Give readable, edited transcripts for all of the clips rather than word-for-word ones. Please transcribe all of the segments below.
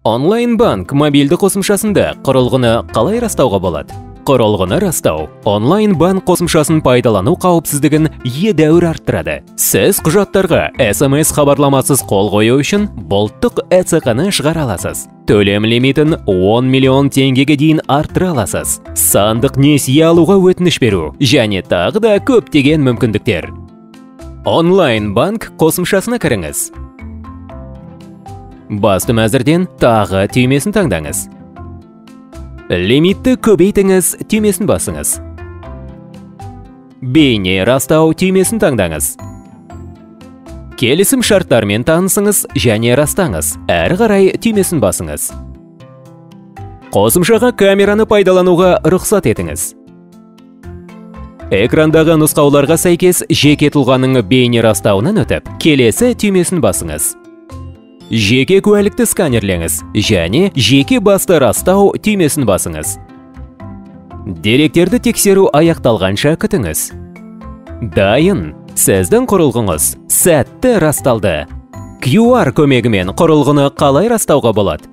Онлайн-банк мобильді қосымшасында құрылғыны қалай растауға болады? Құрылғыны растау онлайн-банк қосымшасын пайдалану қауіпсіздігін едәуір арттырады. Сіз құжаттарға SMS хабарламасыз қол қою үшін бұлттық ЭЦК-ны шығара аласыз. Төлем лимитін 10 миллион теңгеге дейін арттыра аласыз. Сандық несие алуға өтініш беру және тағы да көптеген мүмкіндіктер. Онлайн-банк қосымшасына кіріңіз. Басты мәзірден тағы түймесін таңдаңыз. Лимитті көбейтіңіз түймесін басыңыз. Бейне растау түймесін таңдаңыз. Келісім шарттармен танысыңыз және растаңыз. Әрі қарай түймесін басыңыз. Қосымшаға камераны пайдалануға рұқсат етіңіз. Экрандағы нұсқауларға сәйкес жеке тұлғаның бейне растауынан өтіп, келесі түймесін басыңыз. Жеке куәлікті сканерлеңіз және жеке басты растау түймесін басыңыз. Деректерді тексеру аяқталғанша күтіңіз. Дайын, сіздің құрылғыңыз сәтті расталды. QR көмегімен құрылғыны қалай растауға болады?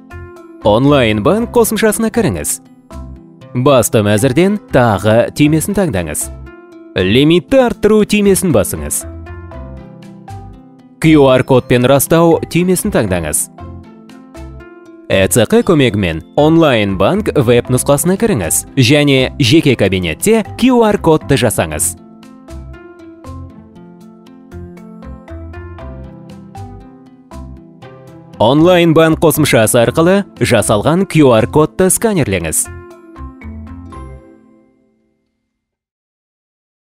Онлайн-банк қосымшасына кіріңіз. Басты мәзірден тағы түймесін таңдаңыз. Лимитті арттыру түймесін басыңыз. QR кодпен растау түймесін таңдаңыз. ЭЦК көмегімен онлайн-банк веб нұсқасына кіріңіз және жеке кабинетте QR кодты жасаңыз. Онлайн-банк қосымшасы арқылы жасалған QR кодты сканерлеңіз.